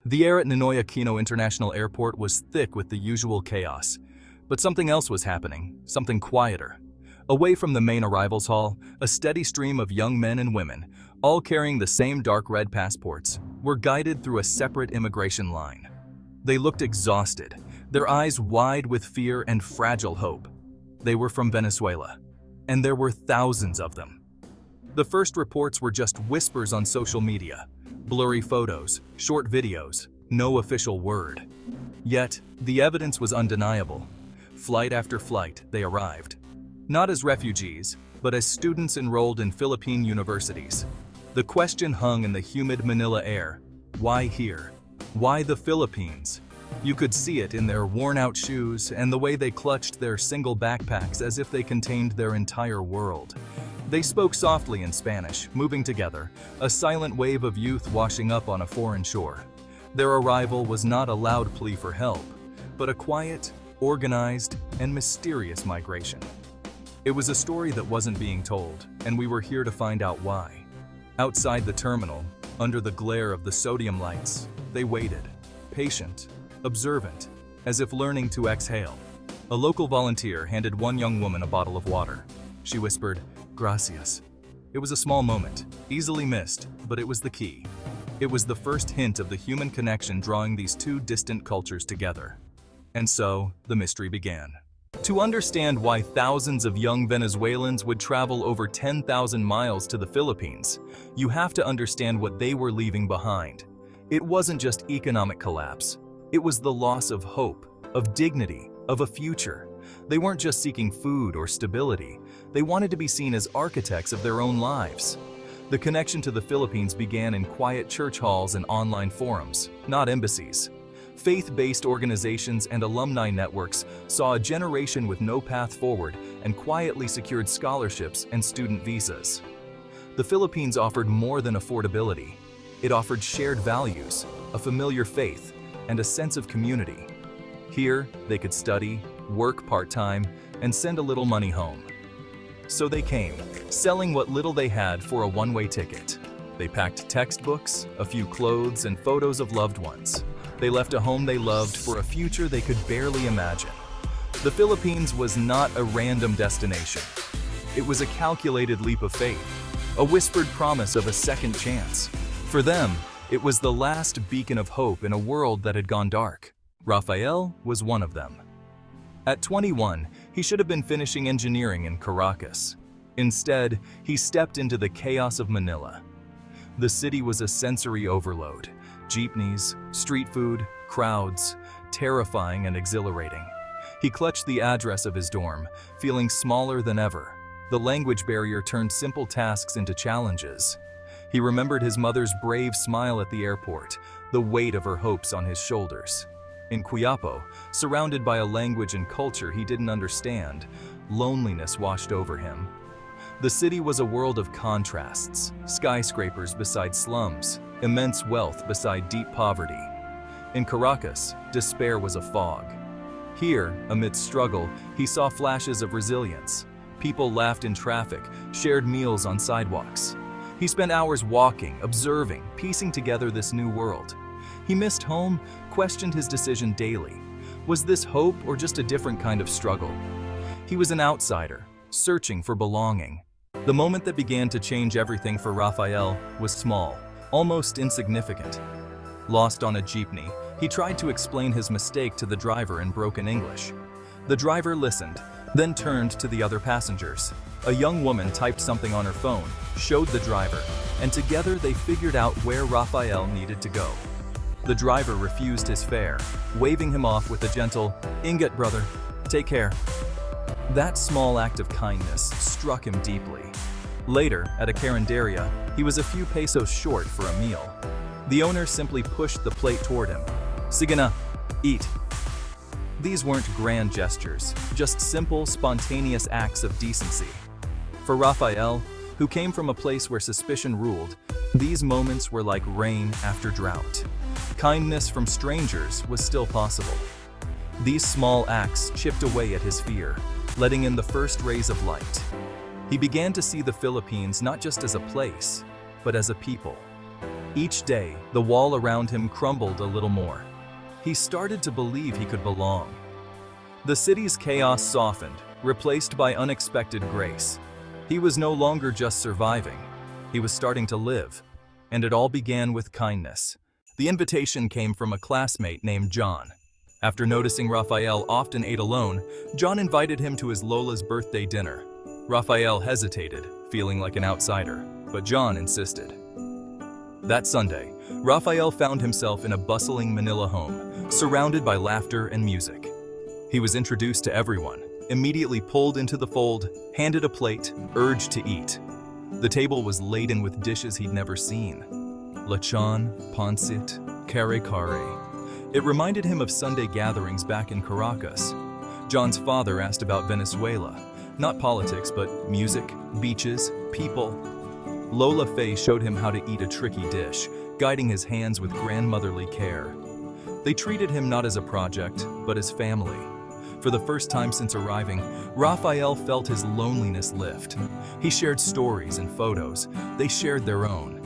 The air at Ninoy Aquino International Airport was thick with the usual chaos. But something else was happening, something quieter. Away from the main arrivals hall, a steady stream of young men and women, all carrying the same dark red passports, were guided through a separate immigration line. They looked exhausted, their eyes wide with fear and fragile hope. They were from Venezuela, and there were thousands of them. The first reports were just whispers on social media, blurry photos, short videos, no official word. Yet, the evidence was undeniable. Flight after flight, they arrived. Not as refugees, but as students enrolled in Philippine universities. The question hung in the humid Manila air: why here? Why the Philippines? You could see it in their worn-out shoes and the way they clutched their single backpacks as if they contained their entire world. They spoke softly in Spanish, moving together, a silent wave of youth washing up on a foreign shore. Their arrival was not a loud plea for help, but a quiet, organized, and mysterious migration. It was a story that wasn't being told, and we were here to find out why. Outside the terminal, under the glare of the sodium lights, they waited, patient, observant, as if learning to exhale. A local volunteer handed one young woman a bottle of water. She whispered, "Gracias." It was a small moment, easily missed, but it was the key. It was the first hint of the human connection drawing these two distant cultures together. And so, the mystery began. To understand why thousands of young Venezuelans would travel over 10,000 miles to the Philippines, you have to understand what they were leaving behind. It wasn't just economic collapse. It was the loss of hope, of dignity, of a future. They weren't just seeking food or stability. They wanted to be seen as architects of their own lives. The connection to the Philippines began in quiet church halls and online forums, not embassies. Faith-based organizations and alumni networks saw a generation with no path forward and quietly secured scholarships and student visas. The Philippines offered more than affordability. It offered shared values, a familiar faith, and a sense of community. Here, they could study, work part-time, and send a little money home. So they came, selling what little they had for a one-way ticket. They packed textbooks, a few clothes, and photos of loved ones. They left a home they loved for a future they could barely imagine. The Philippines was not a random destination. It was a calculated leap of faith, a whispered promise of a second chance. For them, it was the last beacon of hope in a world that had gone dark. Rafael was one of them. At 21, he should have been finishing engineering in Caracas. Instead, he stepped into the chaos of Manila. The city was a sensory overload. Jeepneys, street food, crowds, terrifying and exhilarating. He clutched the address of his dorm, feeling smaller than ever. The language barrier turned simple tasks into challenges. He remembered his mother's brave smile at the airport, the weight of her hopes on his shoulders. In Quiapo, surrounded by a language and culture he didn't understand, loneliness washed over him. The city was a world of contrasts, skyscrapers beside slums, immense wealth beside deep poverty. In Caracas, despair was a fog. Here, amidst struggle, he saw flashes of resilience. People laughed in traffic, shared meals on sidewalks. He spent hours walking, observing, piecing together this new world. He missed home, questioned his decision daily. Was this hope or just a different kind of struggle? He was an outsider, searching for belonging. The moment that began to change everything for Rafael was small, almost insignificant. Lost on a jeepney, he tried to explain his mistake to the driver in broken English. The driver listened, then turned to the other passengers. A young woman typed something on her phone, showed the driver, and together they figured out where Rafael needed to go. The driver refused his fare, waving him off with a gentle, "Ingat, brother, take care." That small act of kindness struck him deeply. Later, at a carinderia, he was a few pesos short for a meal. The owner simply pushed the plate toward him. "Sige na, eat." These weren't grand gestures, just simple, spontaneous acts of decency. For Rafael, who came from a place where suspicion ruled, these moments were like rain after drought. Kindness from strangers was still possible. These small acts chipped away at his fear, letting in the first rays of light. He began to see the Philippines not just as a place, but as a people. Each day, the wall around him crumbled a little more. He started to believe he could belong. The city's chaos softened, replaced by unexpected grace. He was no longer just surviving. He was starting to live. And it all began with kindness. The invitation came from a classmate named John. After noticing Raphael often ate alone, John invited him to his Lola's birthday dinner. Raphael hesitated, feeling like an outsider, but John insisted. That Sunday, Raphael found himself in a bustling Manila home, surrounded by laughter and music. He was introduced to everyone, immediately pulled into the fold, handed a plate, urged to eat. The table was laden with dishes he'd never seen. Lechon, pancit, kare-kare. It reminded him of Sunday gatherings back in Caracas. John's father asked about Venezuela, not politics, but music, beaches, people. Lola Faye showed him how to eat a tricky dish, guiding his hands with grandmotherly care. They treated him not as a project, but as family. For the first time since arriving, Raphael felt his loneliness lift. He shared stories and photos. They shared their own.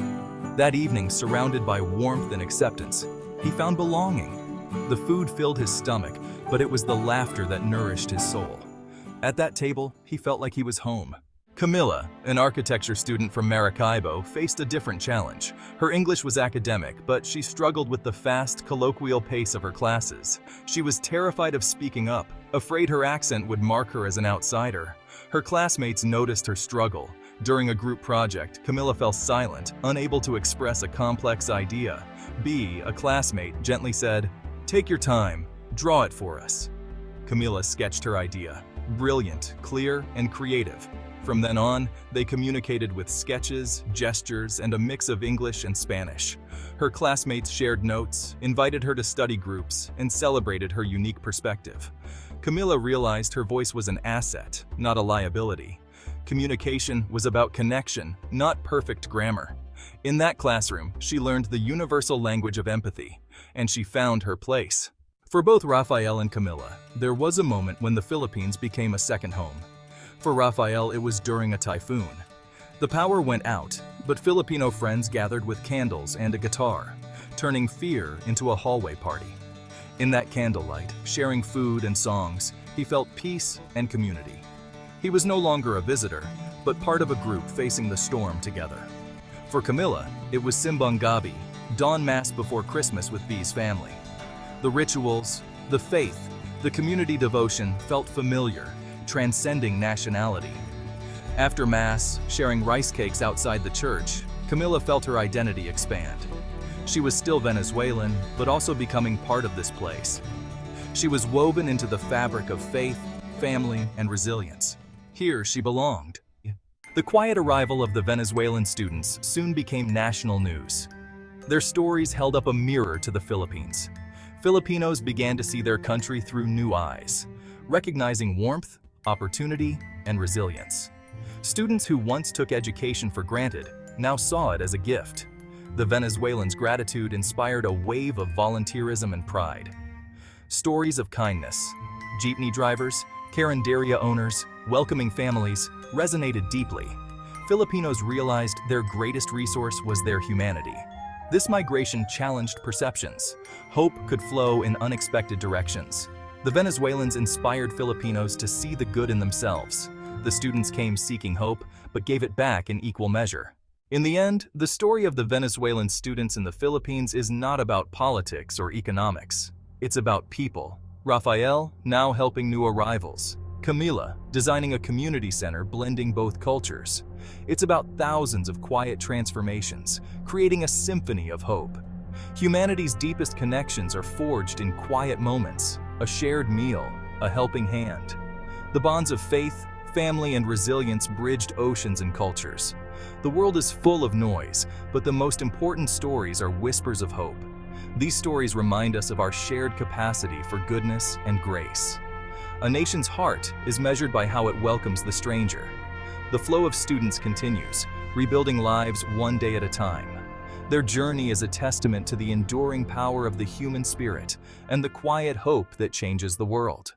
That evening, surrounded by warmth and acceptance, he found belonging. The food filled his stomach, but it was the laughter that nourished his soul. At that table, he felt like he was home. Camilla, an architecture student from Maracaibo, faced a different challenge. Her English was academic, but she struggled with the fast, colloquial pace of her classes. She was terrified of speaking up, afraid her accent would mark her as an outsider. Her classmates noticed her struggle. During a group project, Camilla fell silent, unable to express a complex idea. A classmate, gently said, "Take your time, draw it for us." Camilla sketched her idea. Brilliant, clear, and creative. From then on, they communicated with sketches, gestures, and a mix of English and Spanish. Her classmates shared notes, invited her to study groups, and celebrated her unique perspective. Camilla realized her voice was an asset, not a liability. Communication was about connection, not perfect grammar. In that classroom, she learned the universal language of empathy, and she found her place. For both Raphael and Camilla, there was a moment when the Philippines became a second home. For Raphael, it was during a typhoon. The power went out, but Filipino friends gathered with candles and a guitar, turning fear into a hallway party. In that candlelight, sharing food and songs, he felt peace and community. He was no longer a visitor, but part of a group facing the storm together. For Camilla, it was Simbang Gabi, dawn mass before Christmas with B's family. The rituals, the faith, the community devotion felt familiar, transcending nationality. After Mass, sharing rice cakes outside the church, Camilla felt her identity expand. She was still Venezuelan, but also becoming part of this place. She was woven into the fabric of faith, family, and resilience. Here she belonged. The quiet arrival of the Venezuelan students soon became national news. Their stories held up a mirror to the Philippines. Filipinos began to see their country through new eyes, recognizing warmth, opportunity, and resilience. Students who once took education for granted now saw it as a gift. The Venezuelans' gratitude inspired a wave of volunteerism and pride. Stories of kindness, jeepney drivers, carinderia owners, welcoming families, resonated deeply. Filipinos realized their greatest resource was their humanity. This migration challenged perceptions. Hope could flow in unexpected directions. The Venezuelans inspired Filipinos to see the good in themselves. The students came seeking hope, but gave it back in equal measure. In the end, the story of the Venezuelan students in the Philippines is not about politics or economics. It's about people. Raphael, now helping new arrivals. Camila, designing a community center blending both cultures. It's about thousands of quiet transformations, creating a symphony of hope. Humanity's deepest connections are forged in quiet moments, a shared meal, a helping hand. The bonds of faith, family, and resilience bridged oceans and cultures. The world is full of noise, but the most important stories are whispers of hope. These stories remind us of our shared capacity for goodness and grace. A nation's heart is measured by how it welcomes the stranger. The flow of students continues, rebuilding lives one day at a time. Their journey is a testament to the enduring power of the human spirit and the quiet hope that changes the world.